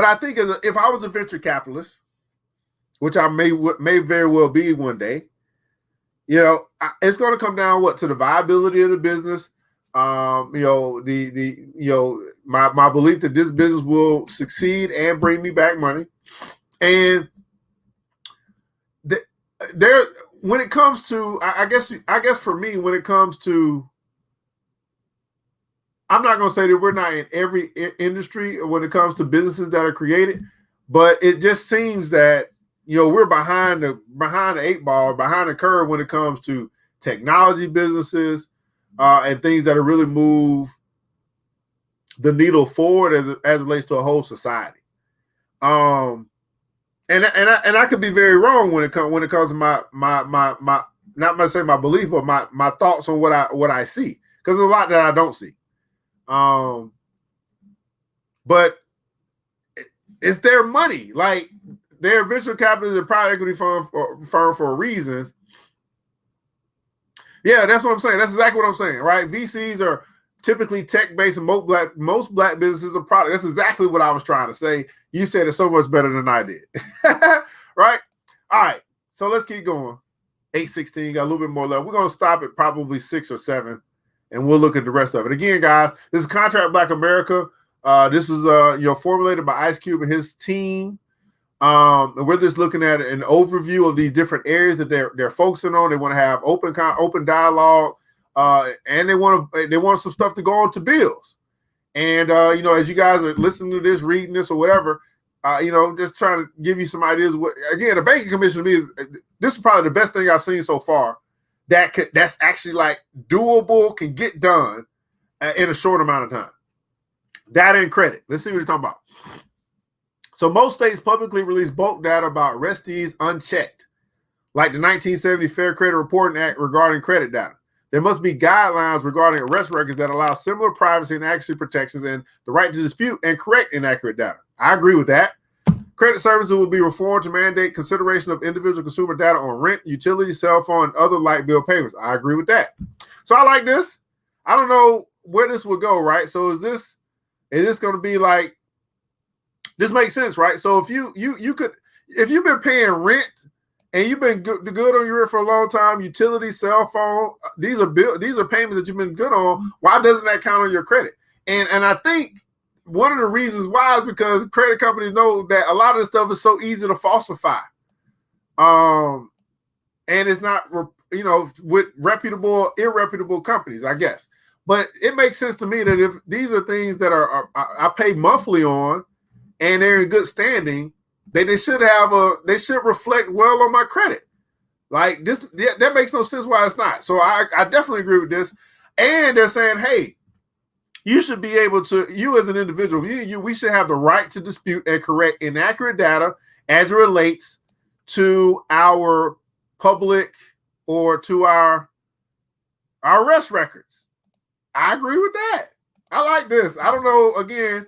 [SPEAKER 2] I think if I was a venture capitalist, which I may very well be one day, you know, it's going to come down to the viability of the business. You know, my belief that this business will succeed and bring me back money, and there when it comes to, I guess for me, when it comes to, I'm not going to say that we're not in every industry when it comes to businesses that are created, but it just seems that, you know, we're behind the 8 ball, behind the curve when it comes to technology businesses and things that really move the needle forward as it relates to a whole society. And I could be very wrong when it comes to my not going to say my belief, but my thoughts on what I see, because there's a lot that I don't see. But it's their money. Like, they're venture capitalists and private equity firm for reasons. Yeah, that's what I'm saying. That's exactly what I'm saying, right? VCs are typically tech-based, and most black businesses are product. That's exactly what I was trying to say. You said it so much better than I did. Right? All right. So let's keep going. 8:16, got a little bit more left. We're going to stop at probably 6 or 7, and we'll look at the rest of it. Again, guys, this is Contract Black America. This was formulated by Ice Cube and his team. And we're just looking at an overview of these different areas that they're focusing on. They want to have open dialogue, and they want some stuff to go on to bills. And as you guys are listening to this, reading this, or whatever, just trying to give you some ideas. Again, the Banking Commission to me this is probably the best thing I've seen so far. That's actually like doable, can get done in a short amount of time. Data and credit. Let's see what you're talking about. So most states publicly release bulk data about arrestees unchecked, like the 1970 Fair Credit Reporting Act regarding credit data. There must be guidelines regarding arrest records that allow similar privacy and accuracy protections and the right to dispute and correct inaccurate data. I agree with that. Credit services will be reformed to mandate consideration of individual consumer data on rent, utility, cell phone, and other light bill payments. I agree with that. So I like this. I don't know where this will go, right? So is this going to be like, this makes sense, right? So if you've been paying rent and you've been good on your rent for a long time, utility, cell phone, these are payments that you've been good on. Why doesn't that count on your credit? And I think one of the reasons why is because credit companies know that a lot of this stuff is so easy to falsify. And it's not, with reputable, irreputable companies, I guess. But it makes sense to me that if these are things that I pay monthly on and they're in good standing, they should reflect well on my credit. Like this, that makes no sense why it's not. So I definitely agree with this. And they're saying, hey, you should be able to, you as an individual, we should have the right to dispute and correct inaccurate data as it relates to our public or to our arrest records. I agree with that. I like this. I don't know. Again,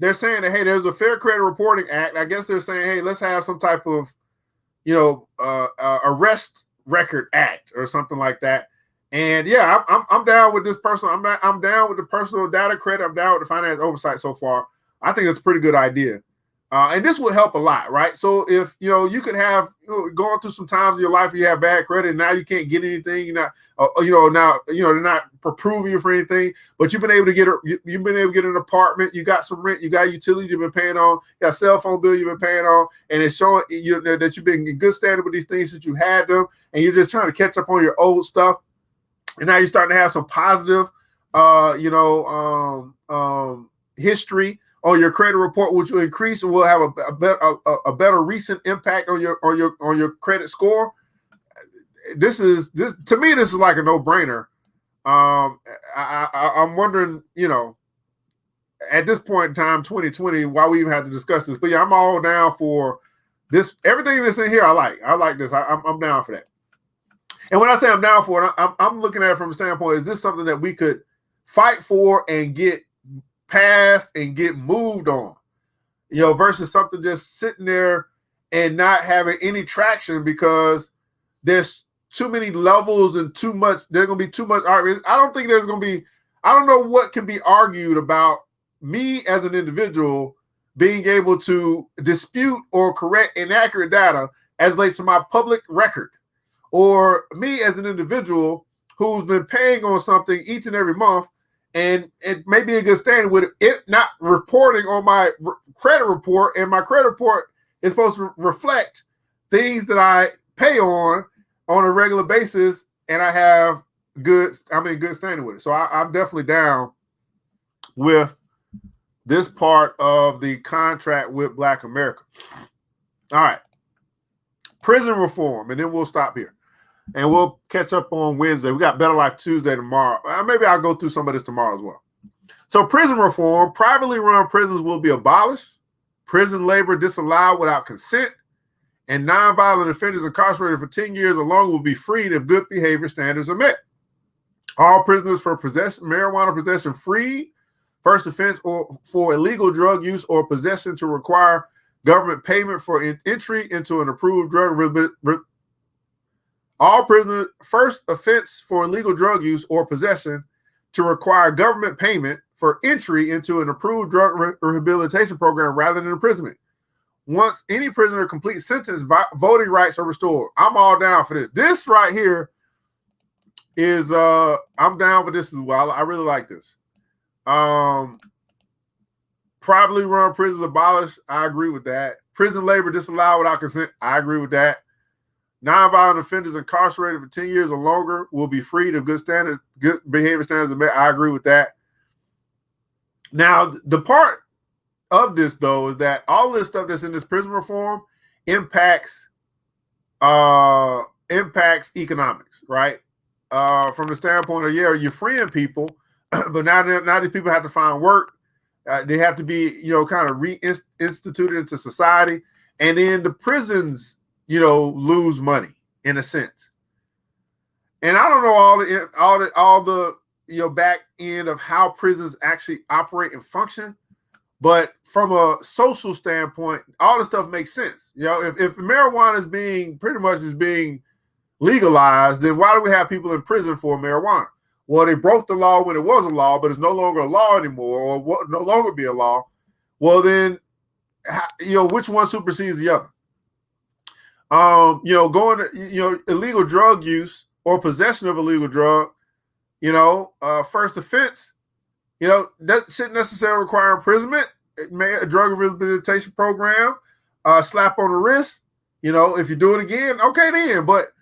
[SPEAKER 2] they're saying that, hey, there's a Fair Credit Reporting Act. I guess they're saying, hey, let's have some type of, arrest record act or something like that. And yeah, I'm down with this personal. I'm down with the personal data credit. I'm down with the finance oversight so far. I think it's a pretty good idea. And this will help a lot, right? So if, you could have, going through some times in your life, you have bad credit and now you can't get anything, you're not, they're not approving you for anything, but you've been able to get an apartment, you got some rent, you got utilities you've been paying on, you got a cell phone bill you've been paying on, and it's showing you that you've been in good standing with these things that you had them, and you're just trying to catch up on your old stuff. And now you're starting to have some positive, history on your credit report, which will increase and will have a better recent impact on your credit score. This to me, this is like a no-brainer. I'm wondering, at this point in time, 2020, why we even have to discuss this. But yeah, I'm all down for this. Everything that's in here, I like this. I'm down for that. And when I say I'm down for it, I'm looking at it from a standpoint: is this something that we could fight for and get passed and get moved on, versus something just sitting there and not having any traction because there's too many levels and too much. There's going to be too much argument. I don't think there's going to be. I don't know what can be argued about me as an individual being able to dispute or correct inaccurate data as relates to my public record, or me as an individual who's been paying on something each and every month and it may be a good standing with it not reporting on my credit report, and my credit report is supposed to reflect things that I pay on a regular basis, and I have good standing with it. So I'm definitely down with this part of the contract with Black America. All right. Prison reform, and then we'll stop here. And we'll catch up on Wednesday. We got Better Life Tuesday tomorrow. Maybe I'll go through some of this tomorrow as well. So prison reform, privately run prisons will be abolished. Prison labor disallowed without consent. And nonviolent offenders incarcerated for 10 years or longer will be freed if good behavior standards are met. All prisoners for marijuana possession freed. First offense or for illegal drug use or possession to require government payment for entry into an approved drug. All prisoners, first offense for illegal drug use or possession to require government payment for entry into an approved drug rehabilitation program rather than imprisonment. Once any prisoner completes sentence, voting rights are restored. I'm all down for this. This right here is, I'm down for this as well. I really like this. Privately run prisons abolished. I agree with that. Prison labor disallowed without consent. I agree with that. Nonviolent offenders incarcerated for 10 years or longer will be freed if good behavior standards are met. I agree with that. Now, the part of this, though, is that all this stuff that's in this prison reform impacts economics, right? From the standpoint of, yeah, you're freeing people, but now these people have to find work. They have to be, kind of reinstituted into society. And then the prisons, lose money in a sense. And I don't know all the back end of how prisons actually operate and function, but from a social standpoint, all the stuff makes sense. If marijuana is being legalized, then why do we have people in prison for marijuana? Well, they broke the law when it was a law, but it's no longer a law anymore, or will no longer be a law. Well, then, which one supersedes the other? Going to, illegal drug use or possession of illegal drug, first offense, that shouldn't necessarily require imprisonment. It may a drug rehabilitation program, slap on the wrist. If you do it again, okay then. But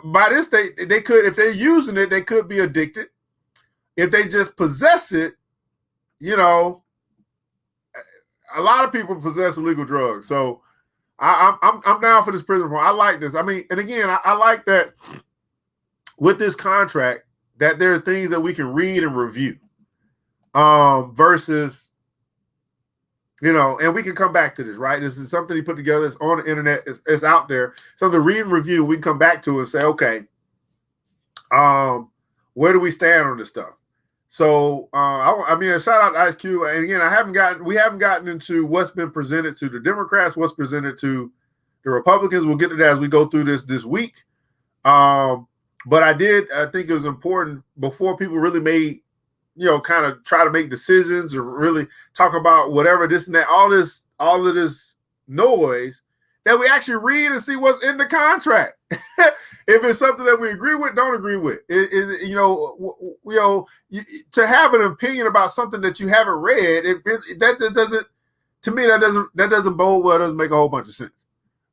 [SPEAKER 2] by this they could, if they're using it, they could be addicted. If they just possess it, a lot of people possess illegal drugs. So I'm down for this prison reform. I like this. I mean, and again, I like that with this contract that there are things that we can read and review, versus, and we can come back to this, right? This is something he put together. It's on the internet. It's out there. So the read and review, we can come back to and say, okay, where do we stand on this stuff? So, a shout out to Ice Cube. And again, we haven't gotten into what's been presented to the Democrats, what's presented to the Republicans. We'll get to that as we go through this week. But I think it was important before people really made, kind of try to make decisions or really talk about whatever, this and that, all of this noise, that we actually read and see what's in the contract. If it's something that we agree with, don't agree with, to have an opinion about something that you haven't read, that doesn't bode well, doesn't make a whole bunch of sense,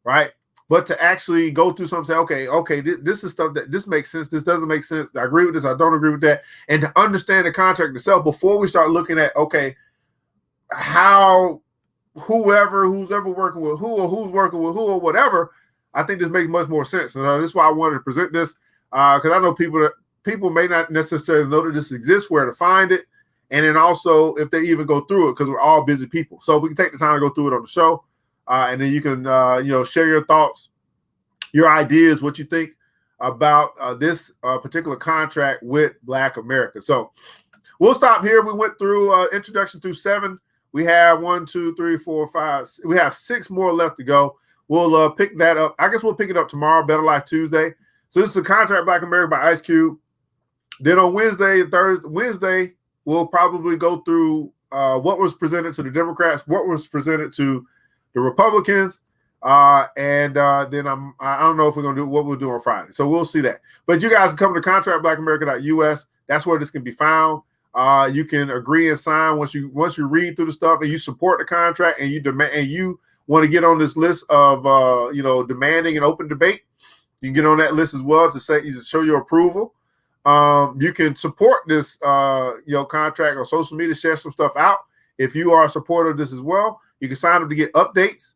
[SPEAKER 2] right? But to actually go through something, say, okay, this is stuff that this makes sense, this doesn't make sense, I agree with this, I don't agree with that, and to understand the contract itself before we start looking at, okay, how who's ever working with who or who's working with who or whatever, I think this makes much more sense. And this is why I wanted to present this, because I know people may not necessarily know that this exists, where to find it, and then also if they even go through it, because we're all busy people. So we can take the time to go through it on the show. And then you can, share your thoughts, your ideas, what you think about this particular contract with Black America. So we'll stop here. We went through introduction through 7. We have 1, 2, 3, 4, 5. We have 6 more left to go. we'll pick that up. I guess we'll pick it up tomorrow, Better Life Tuesday. So this is a Contract Black America by Ice Cube. Then on Wednesday, we'll probably go through what was presented to the Democrats, what was presented to the Republicans, and then I don't know if we're gonna do what we'll do on Friday. So we'll see that. But you guys can come to contractblackamerica.us. That's where this can be found. You can agree and sign once you read through the stuff and you support the contract and you want to get on this list of demanding an open debate. You can get on that list as well to show your approval. You can support this contract on social media, share some stuff out. If you are a supporter of this as well, you can sign up to get updates.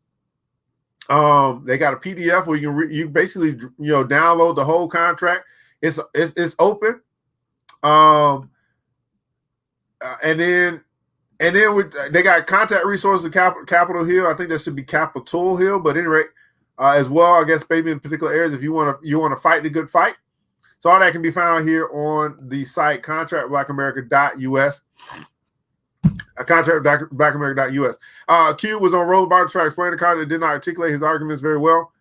[SPEAKER 2] They got a PDF where you basically download the whole contract. It's open. And then they got contact resources at Capitol Hill. I think that should be Capitol Hill, but anyway, as well, I guess maybe in particular areas if you want to fight the good fight. So all that can be found here on the site contractblackamerica.us. Contractblackamerica.us. Q was on Roland Barton to try to explain the contract, did not articulate his arguments very well.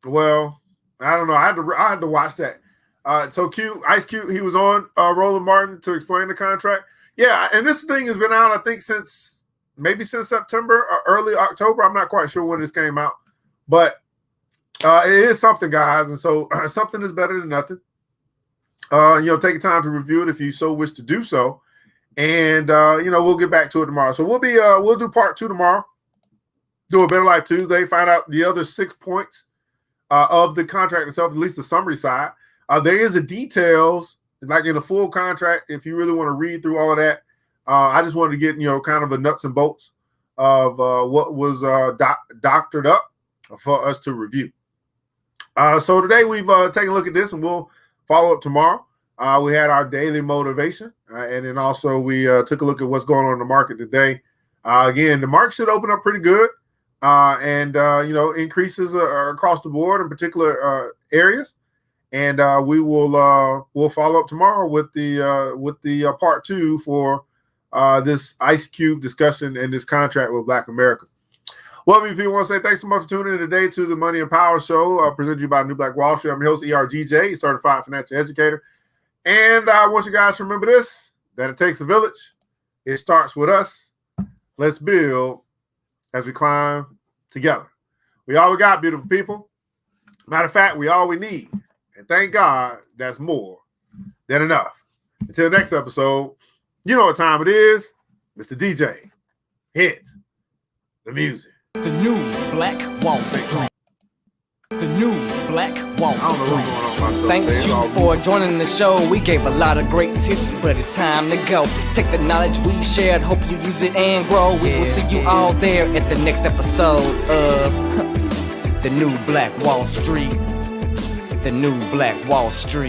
[SPEAKER 2] Well, I don't know. I had to watch that. So Ice Cube, he was on Roland Martin to explain the contract. Yeah, and this thing has been out, I think, since September or early October. I'm not quite sure when this came out, but it is something, guys. And so something is better than nothing. Take time to review it if you so wish to do so. And we'll get back to it tomorrow. So we'll do part 2 tomorrow. Do a Better Life Tuesday. Find out the other 6 points of the contract itself, at least the summary side. There is a details, like in a full contract, if you really want to read through all of that. I just wanted to get, kind of a nuts and bolts of what was doctored up for us to review. So today we've taken a look at this, and we'll follow up tomorrow. We had our daily motivation, and then also we took a look at what's going on in the market today. Again, the market should open up pretty good, and increases across the board in particular areas. And we'll follow up tomorrow with the part 2 for this Ice Cube discussion and this contract with Black America. Well, people want to say thanks so much for tuning in today to the Money and Power Show, presented to you by New Black Wall Street. I'm your host, ERGJ, certified financial educator. And I want you guys to remember this, that it takes a village. It starts with us. Let's build as we climb together. We all we got, beautiful people. Matter of fact, we all we need. And thank God that's more than enough. Until next episode, you know what time it is. Mr. DJ, hit the music.
[SPEAKER 1] The new Black Wall Street. The new Black Wall Street. Thanks you for joining the show. We gave a lot of great tips, but it's time to go. Take the knowledge we shared, hope you use it and grow. We will see you all there at the next episode of The New Black Wall Street. The new Black Wall Street.